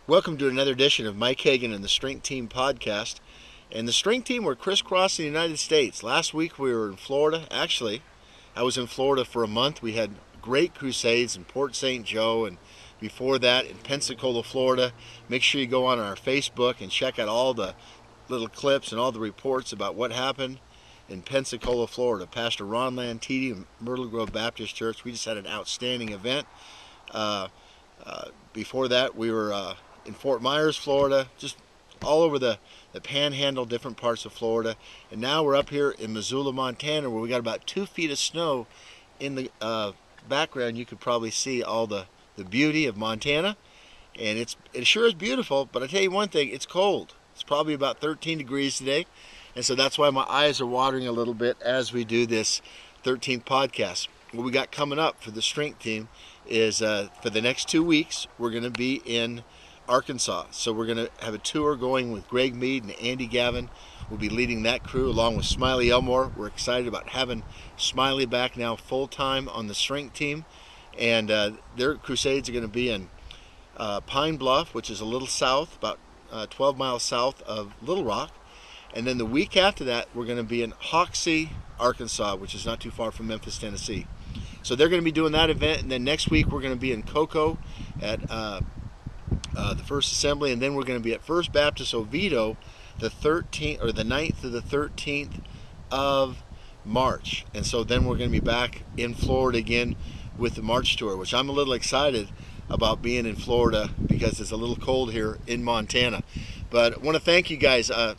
Welcome to another edition of Mike Hagan and the Strength Team podcast. And the Strength Team were crisscrossing the United States. Last week we were in Florida. Actually, I was in Florida for a month. We had great crusades in Port St. Joe, and before that in Pensacola, Florida. Make sure you go on our Facebook and check out all the little clips and all the reports about what happened in Pensacola, Florida. Pastor Ron Lantiti of Myrtle Grove Baptist Church. We just had an outstanding event. Before that, we were in Fort Myers, Florida, just all over the panhandle, different parts of Florida. And now we're up here in Missoula, Montana, where we got about 2 feet of snow. In the background, you could probably see all the beauty of Montana. And it sure is beautiful, but I tell you one thing, it's cold. It's probably about 13 degrees today. And so that's why my eyes are watering a little bit as we do this 13th podcast. What we got coming up for the Strength Team is for the next 2 weeks, we're going to be in Arkansas. So we're going to have a tour going with Greg Mead and Andy Gavin. We'll be leading that crew along with Smiley Elmore. We're excited about having Smiley back now full-time on the Strength Team. And their crusades are going to be in Pine Bluff, which is a little south, about 12 miles south of Little Rock. And then the week after that, we're going to be in Hoxie, Arkansas, which is not too far from Memphis, Tennessee. So they're going to be doing that event. And then next week, we're going to be in Cocoa at the First Assembly, and then we're going to be at First Baptist Oviedo the 9th to the 13th of March. And so then we're going to be back in Florida again with the March tour, which I'm a little excited about being in Florida because it's a little cold here in Montana. But I want to thank you guys. I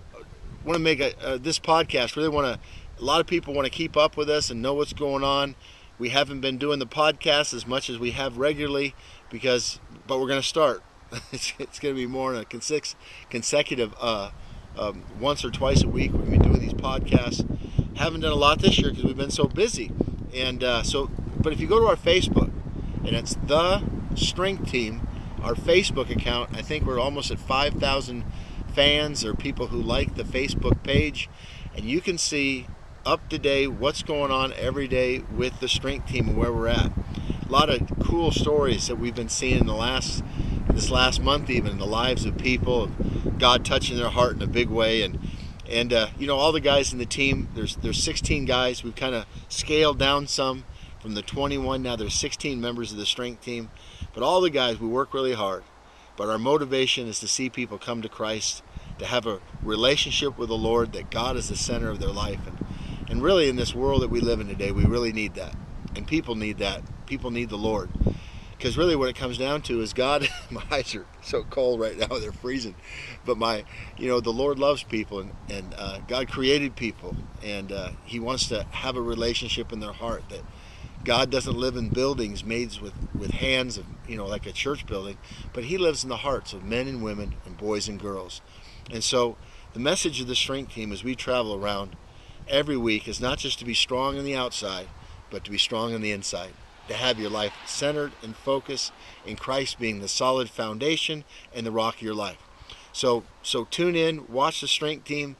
want to make this podcast, a lot of people want to keep up with us and know what's going on. We haven't been doing the podcast as much as we have regularly but we're going to start. It's going to be more in a consecutive once or twice a week. We're going to be doing these podcasts. Haven't done a lot this year because we've been so busy. And but if you go to our Facebook, and it's The Strength Team, our Facebook account, I think we're almost at 5,000 fans or people who like the Facebook page. And you can see up to date what's going on every day with the Strength Team and where we're at. A lot of cool stories that we've been seeing in this last month, even in the lives of people, God touching their heart in a big way. And all the guys in the team, there's 16 guys. We've kind of scaled down some from the 21. Now there's 16 members of the Strength Team. But all the guys, we work really hard. But our motivation is to see people come to Christ, to have a relationship with the Lord, that God is the center of their life. And really in this world that we live in today, we really need that. And people need that. People need the Lord. Because really what it comes down to is God. My eyes are so cold right now, they're freezing. But the Lord loves people, and God created people, and He wants to have a relationship in their heart. That God doesn't live in buildings made with hands, like a church building, but He lives in the hearts of men and women and boys and girls. And so the message of the Strength Team as we travel around every week is not just to be strong on the outside, but to be strong on the inside. To have your life centered and focused in Christ being the solid foundation and the rock of your life. So tune in, watch the Strength Team.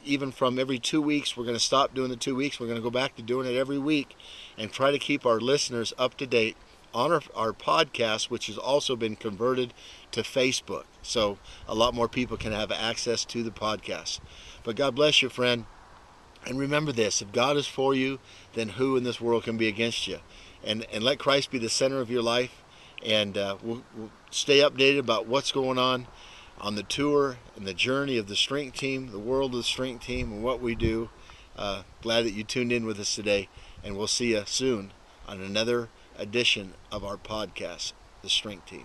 Even from every 2 weeks, we're going to stop doing the 2 weeks. We're going to go back to doing it every week and try to keep our listeners up to date on our podcast, which has also been converted to Facebook. So a lot more people can have access to the podcast. But God bless you, friend. And remember this, if God is for you, then who in this world can be against you? And let Christ be the center of your life. And we'll stay updated about what's going on the tour and the journey of the Strength Team, the world of the Strength Team, and what we do. Glad that you tuned in with us today. And we'll see you soon on another edition of our podcast, The Strength Team.